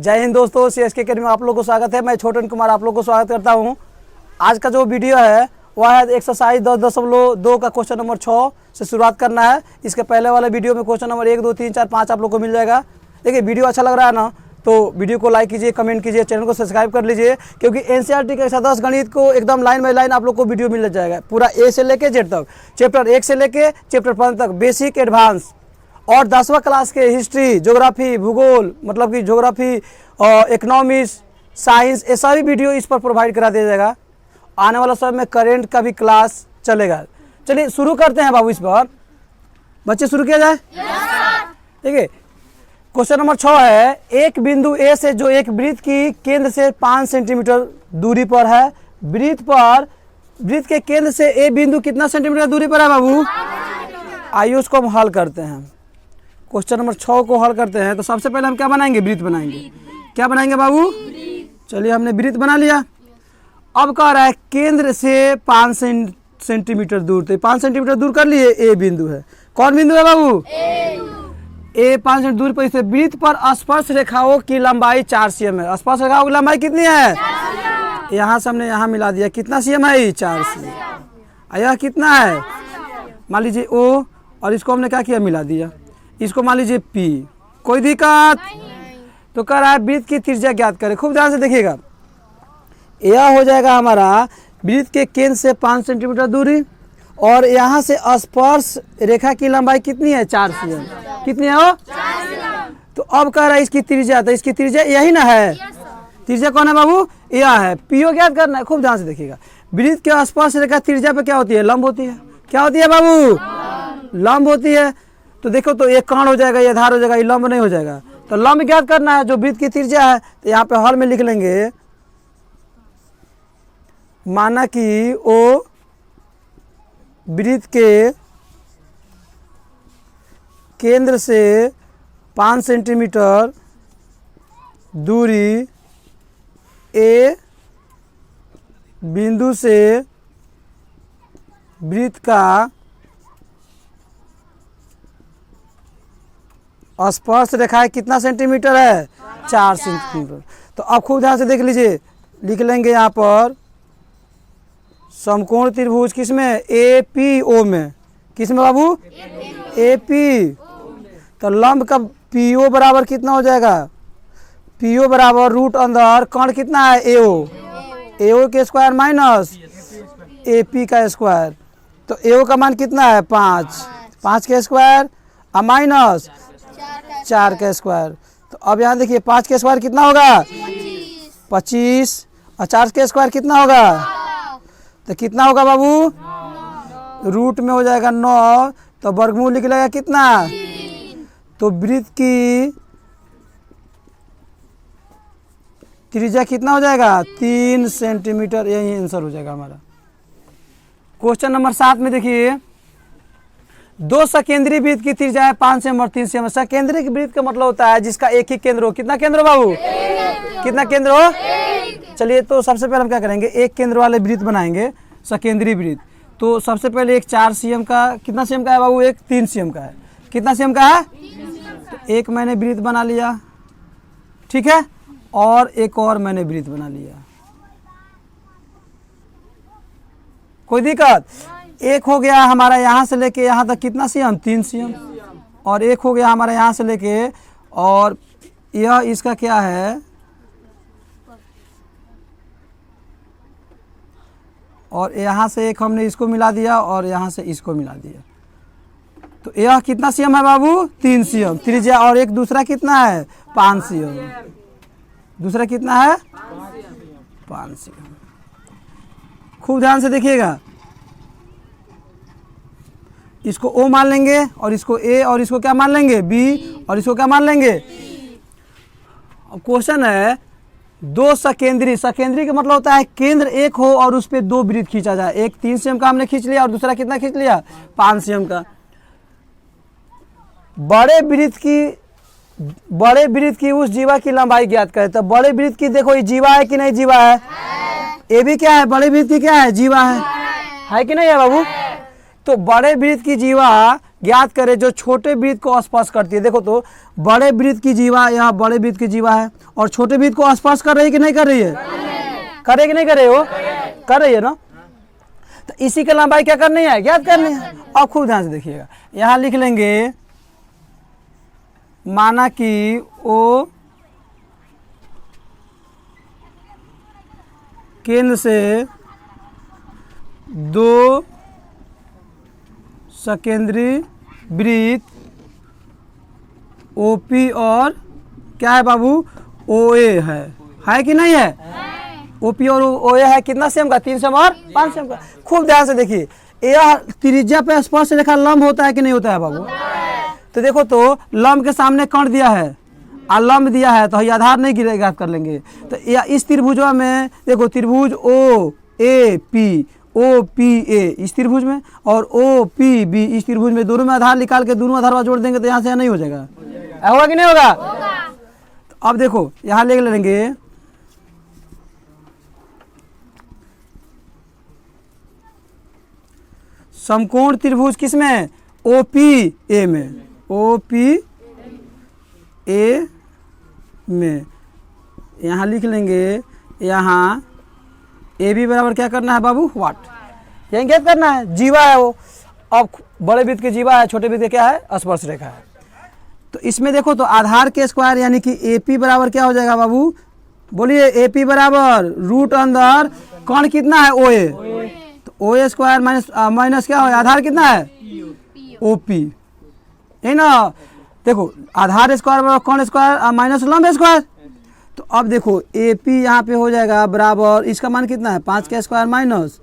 जय हिंद दोस्तों, CSK academy में आप लोगों को स्वागत है। मैं छोटन कुमार आप लोगों को स्वागत करता हूं। आज का जो वीडियो है वह है एक्सरसाइज 10.2 का क्वेश्चन नंबर 6 से शुरुआत करना है। इसके पहले वाले वीडियो में क्वेश्चन नंबर 1, 2, 3, 4, 5 आप लोग को मिल जाएगा। देखिए वीडियो अच्छा लग रहा है ना, तो वीडियो को लाइक कीजिए, कमेंट कीजिए, चैनल को सब्सक्राइब कर लीजिए, क्योंकि NCERT के 10 गणित को एकदम लाइन बाई लाइन आप लोग को वीडियो मिल जाएगा। पूरा A से लेके Z तक, चैप्टर 1 से लेके चैप्टर 5 तक, बेसिक, एडवांस और 10वां क्लास के हिस्ट्री, ज्योग्राफी, भूगोल मतलब कि ज्योग्राफी और इकोनॉमिक्स, साइंस, ये सभी वीडियो इस पर प्रोवाइड करा दिया जाएगा। आने वाला समय में करेंट का भी क्लास चलेगा। चलिए शुरू करते हैं बाबू। इस पर बच्चे शुरू किया जाए। ठीक है, क्वेश्चन नंबर 6 है, एक बिंदु A से जो एक वृत्त की केंद्र से 5 सेंटीमीटर दूरी पर है, वृत्त के केंद्र से A बिंदु कितना सेंटीमीटर दूरी पर है बाबू? आइए उसको हम हल करते हैं। क्वेश्चन नंबर 6 को हल करते हैं। तो सबसे पहले हम क्या बनाएंगे? वृत्त बनाएंगे। क्या बनाएंगे बाबू? चलिए हमने वृत्त बना लिया। अब कह रहा है केंद्र से 5 सेंटीमीटर दूर, तो 5 सेंटीमीटर दूर कर लिए। A बिंदु है। कौन बिंदु है बाबू? A 5 सेंटीमीटर दूर पर। इसे वृत्त पर स्पर्श रेखाओं की लंबाई 4 cm है। स्पर्श रेखाओं की लंबाई कितनी है? यहाँ से हमने यहाँ मिला दिया। कितना cm है? 4 cm। यह कितना है? मान लीजिए O, और इसको हमने क्या किया? मिला दिया। इसको मान लीजिए P। कोई दिक्कत? तो कह रहा है वृत्त की त्रिज्या ज्ञात करें। खूब ध्यान से देखिएगा। यह हो जाएगा हमारा वृत्त के केंद्र से 5 सेंटीमीटर दूरी, और यहाँ से स्पर्श रेखा की लंबाई कितनी है? 4 cm। कितनी है वो? 4 cm। तो अब कह रहा है इसकी त्रिज्या, तो इसकी त्रिज्या यही ना है। त्रिज्या कौन है बाबू? यह है। पीओ ज्ञात करना है। खूब ध्यान से देखिएगा। वृत्त के स्पर्श रेखा त्रिज्या पे क्या होती है? लंब होती है। क्या होती है बाबू? लंब होती है। तो देखो, तो ये कांड हो जाएगा, ये आधार हो जाएगा, ये लंब नहीं हो जाएगा। तो लंब ज्ञात करना है, जो वृत्त की त्रिज्या है। तो यहाँ पे हल में लिख लेंगे, माना कि ओ वृत्त के केंद्र से 5 सेंटीमीटर दूरी A बिंदु से वृत्त का स्पर्श रेखा कितना सेंटीमीटर है? 4 सेंटीमीटर। तो अब खूब ध्यान से देख लीजिए। लिख लेंगे यहाँ पर समकोण त्रिभुज किसमें? APO में। किसमें बाबू? AP। तो लंब का PO बराबर कितना हो जाएगा? PO बराबर रूट अंदर कर्ण कितना है? AO के स्क्वायर माइनस AP का स्क्वायर। तो AO का मान कितना है? 5 के स्क्वायर माइनस 4 का स्क्वायर। तो अब यहाँ देखिए 5 के स्क्वायर कितना होगा? 25। और 4 के स्क्वायर कितना होगा? तो कितना होगा बाबू? रूट में हो जाएगा 9। तो वर्गमूल निकलेगा कितना? तो वृत्त की त्रिज्या कितना हो जाएगा? 3 सेंटीमीटर। यही आंसर हो जाएगा हमारा। क्वेश्चन नंबर 7 में देखिए, 2 सकेंद्रीय वृत्त की त्रिज्या है 5 cm और 3 cm। सकेंद्रीय वृत्त का मतलब होता है जिसका एक ही केंद्र हो। कितना केंद्र हो बाबू? कितना केंद्र हो? चलिए, तो सबसे पहले हम क्या करेंगे? एक केंद्र वाले वृत्त बनाएंगे, सकेंद्रीय वृत्त। तो सबसे पहले एक 4 cm का, कितना cm का है बाबू? एक 3 cm का है। कितना cm का है? तो एक मैंने वृत्त बना लिया, ठीक है, और एक और मैंने वृत्त बना लिया। कोई दिक्कत? एक हो गया हमारा यहाँ से लेके यहाँ तक कितना cm? 3 cm। और एक हो गया हमारा यहाँ से लेके, और यह इसका क्या है? और यहाँ से एक हमने इसको मिला दिया, और यहाँ से इसको मिला दिया। तो यह कितना cm है बाबू? 3 cm त्रिज्या। और एक दूसरा कितना है? 5 cm। दूसरा कितना है? 5 cm। खूब ध्यान से देखिएगा। इसको O मान लेंगे, और इसको A, और इसको क्या मान लेंगे? B, और इसको क्या मान लेंगे? अब क्वेश्चन है 2 सकेंद्री। सकेंद्री का मतलब होता है केंद्र एक हो और उस पर 2 वृत्त खींचा जाए। एक 3 cm का हमने खींच लिया, और दूसरा कितना खींच लिया? 5 cm का। बड़े वृत्त की उस जीवा की लंबाई ज्ञात करें। तो बड़े वृत्त की देखो, ये जीवा है कि नहीं? जीवा है। ये भी क्या है? बड़े वृत्त की क्या है? जीवा है कि नहीं है बाबू? तो बड़े वृत्त की जीवा ज्ञात करें जो छोटे वृत्त को स्पर्श करती है। देखो तो बड़े वृत्त की जीवा, यहाँ बड़े वृत्त की जीवा है और छोटे वृत्त को स्पर्श कर रही है कि नहीं कर रही है? कर रही कि नहीं कर रही हो? कर रही है ना। तो इसी की लंबाई क्या करनी है? ज्ञात करनी है। अब खूब ध्यान से देखिएगा, यहाँ लिख लेंगे माना कि ओ केंद्र से दो सकेंद्री वृत्त ओपी और क्या है बाबू? ओए है कि नहीं है? ओपी और ओए है कितना सेम का? 3 सेम और 5 सेम का। खूब ध्यान से देखिए, यह त्रिज्या पे स्पर्श रेखा लंब होता है कि नहीं होता है बाबू? तो देखो तो लंब के सामने कर्ण दिया है और लंब दिया है, तो ये आधार नहीं गिरेगा, कर लेंगे। तो इस त्रिभुजवा में देखो त्रिभुज ओ A P, O P A इस त्रिभुज में और ओ पी बी इस त्रिभुज में, दोनों में आधार निकाल के दोनों आधार जोड़ देंगे तो यहाँ से यहाँ नहीं हो जाएगा। होगा कि नहीं होगा? तो अब देखो यहाँ ले लेंगे समकोण त्रिभुज किसमें? ओ पी ए में, ओ पी ए में। यहाँ लिख लेंगे, यहाँ ए बी बराबर क्या करना है बाबू? वाट। यही ज्ञात करना है, जीवा है वो। अब बड़े वृत्त की जीवा है, छोटे वृत्त की क्या है? स्पर्श रेखा है। तो इसमें देखो तो आधार के स्क्वायर यानी कि ए पी बराबर क्या हो जाएगा बाबू? बोलिए, ए पी बराबर रूट अंदर कौन कितना है? ओ ए। तो ओ ए स्क्वायर माइनस क्या हो? आधार कितना है? ओ पी, है ना। देखो आधार स्क्वायर बराबर कौन स्क्वायर माइनस लंब स्क्वायर। तो अब देखो ए पी यहाँ पे हो जाएगा बराबर, इसका मान कितना है? 5 का स्क्वायर माइनस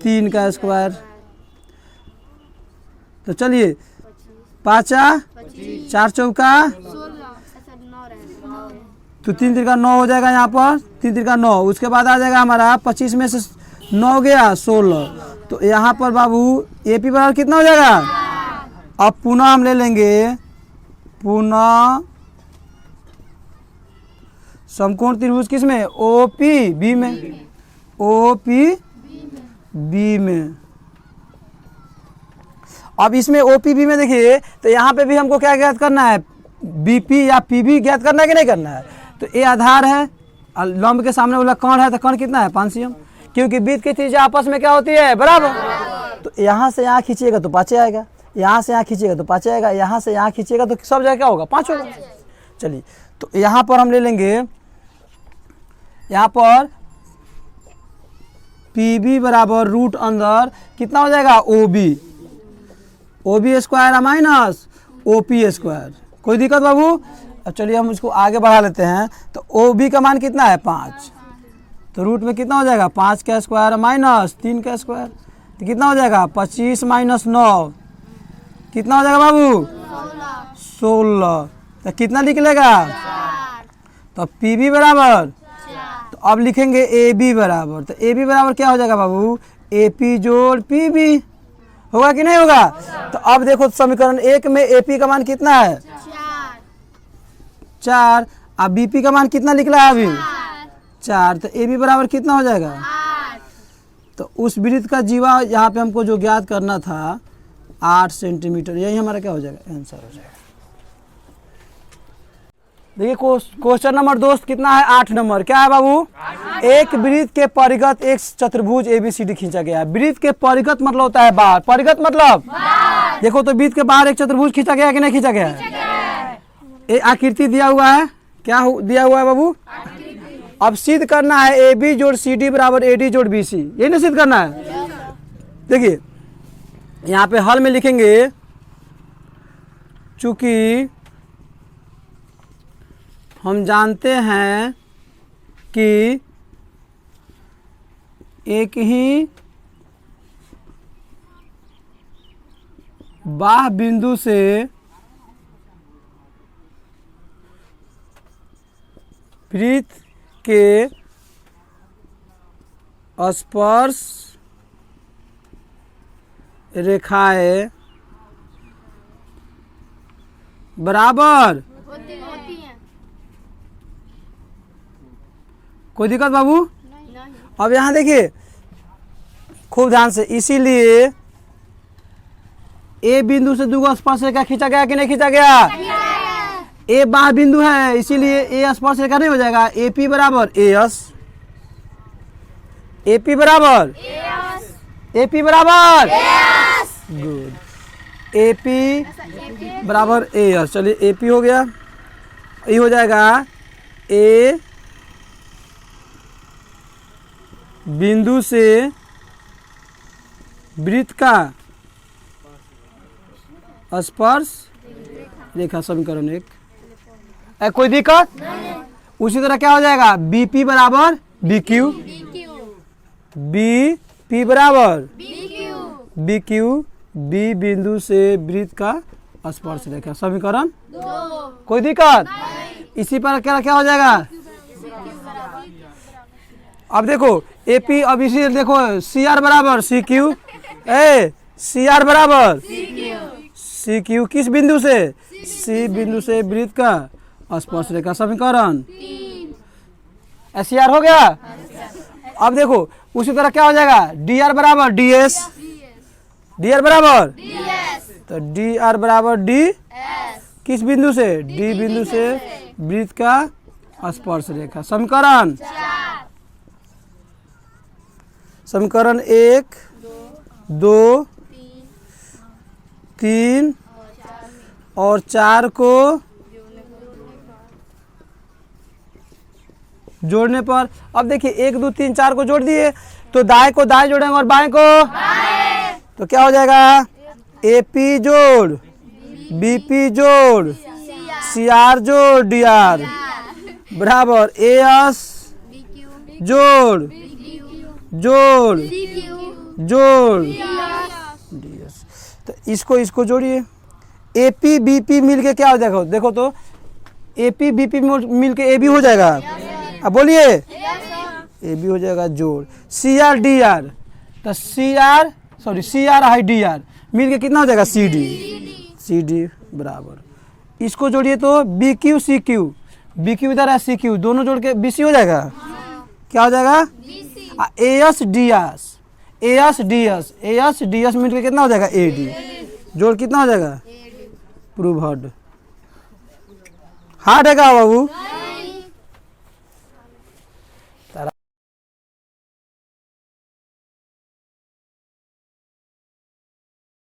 3 का स्क्वायर। तो चलिए 5 4 चौका तो 3 3 का 9 हो जाएगा, यहाँ पर 3 3 का 9। उसके बाद आ जाएगा हमारा 25 में से 9 गया 16। तो यहाँ पर बाबू ए पी बराबर कितना हो जाएगा? अब पुनः हम ले लेंगे, पुनः समकोण त्रिभुज किसमें? ओ पी बी में, ओ पी बी में। अब इसमें ओ पी बी में देखिए तो यहाँ पे भी हमको क्या ज्ञात करना है? बीपी या पीबी ज्ञात करना है कि नहीं करना है? तो ए आधार है, लंब के सामने वाला कर्ण है, तो कर्ण कितना है? 5 cm, क्योंकि वृत्त की त्रिज्या आपस में क्या होती है? बराबर। तो यहाँ से यहाँ खींचिएगा तो 5 आएगा, यहाँ से यहाँ खींचिएगा तो 5 आएगा, यहाँ से यहाँ खींचिएगा तो सब जगह क्या होगा? 5 होगा। चलिए तो यहाँ पर हम ले लेंगे, यहाँ पर पी बी बराबर रूट अंदर कितना हो जाएगा? O B, O B square minus O P square. कोई दिक्कत बाबू? अब चलिए हम इसको आगे बढ़ा लेते हैं। तो ओ बी का मान कितना है? 5। तो रूट में कितना हो जाएगा? 5 का स्क्वायर माइनस 3 का स्क्वायर, तो कितना हो जाएगा? 25 माइनस 9 कितना हो जाएगा बाबू? 16। तो कितना निकलेगा? तो पी बी बराबर, तो अब लिखेंगे ए बी बराबर। तो ए बी बराबर क्या हो जाएगा बाबू? ए पी जोड़ पी बी। होगा कि नहीं होगा? तो अब देखो समीकरण 1 में ए पी का मान कितना है? 4। अब बी पी का मान कितना निकला है अभी? 4। तो ए बी बराबर कितना हो जाएगा? तो उस वृत्त का जीवा यहाँ पे हमको जो ज्ञात करना था 8 सेंटीमीटर, यही हमारा क्या हो जाएगा? आंसर हो जाएगा। देखिए क्वेश्चन नंबर दोस्त कितना है? 8 नंबर। क्या है बाबू? एक वृत्त के परिगत एक चतुर्भुज ABCD खींचा गया है। वृत्त के परिगत मतलब होता है बाहर, परिगत मतलब देखो तो वृत्त के बाहर एक चतुर्भुज खींचा गया है कि नहीं खींचा गया है? एक आकृति दिया हुआ है, क्या दिया हुआ है बाबू? अब सिद्ध करना है AB जोड़ CD बराबर AD जोड़ BC, यही ना सिद्ध करना है। देखिए यहाँ पे हल में लिखेंगे, चूंकि हम जानते हैं कि एक ही बाह्य बिंदु से वृत्त के स्पर्श रेखाएं बराबर होती हैं। कोई दिक्कत बाबू? नहीं। अब यहाँ देखिए खूब ध्यान से, इसीलिए ए बिंदु से दूगो स्पर्श रेखा खींचा गया कि नहीं खींचा गया? ए बाह्य बिंदु है इसीलिए ए स्पर्श रेखा नहीं हो जाएगा। एपी बराबर एस, एपी बराबर एपी बराबर गुड, एपी बराबर एस। चलिए एपी हो गया, ये हो जाएगा ए बिंदु से वृत्त का स्पर्श रेखा समीकरण 1। कोई दिक्कत? उसी तरह क्या हो जाएगा? बीपी बराबर बीक्यू, बीपी बराबर बीक्यू, बी बिंदु से वृत्त का स्पर्श रेखा समीकरण 2। कोई दिक्कत? इसी पर क्या क्या हो जाएगा? अब देखो एपी, अब इसी देखो सी आर बराबर सी क्यू, सी आर बराबर सी क्यू किस बिंदु से? सी बिंदु से वृत्त का स्पर्श रेखा समीकरण 3। सी आर हो गया। अब देखो उसी तरह क्या हो जाएगा? डी आर बराबर डी एस, डी आर बराबर तो डी आर बराबर डी किस बिंदु से? डी बिंदु से वृत्त का स्पर्श रेखा समीकरण समीकरण 1, 2, 3 और 4 को जोड़ने पर, अब देखिए 1, 2, 3, 4 को जोड़ दिए तो दाएं को दाएं जोड़ेंगे और बाएं को तो क्या हो जाएगा? एपी जोड़ बीपी जोड़ सी आर जोड़ डी आर बराबर एस जोड़ जोड़ जोड़ डीएस। तो इसको जोड़िए, एपी बीपी मिलके क्या हो जाएगा? देखो तो एपी बीपी मिलके ए बी हो जाएगा। अब बोलिए ए बी हो जाएगा जोड़ सी आर डी आर, तो सी आर हाई डी आर मिलके कितना हो जाएगा? सी डी बराबर इसको जोड़िए तो B Q C Q, B Q इधर है सी क्यू, दोनों जोड़ के बी सी हो जाएगा। क्या हो जाएगा? A S D S, A S D S मिलकर कितना हो जाएगा? ए डी जोड़ कितना हो जाएगा? प्रूव हार्ड, हार्ड है क्या बाबू?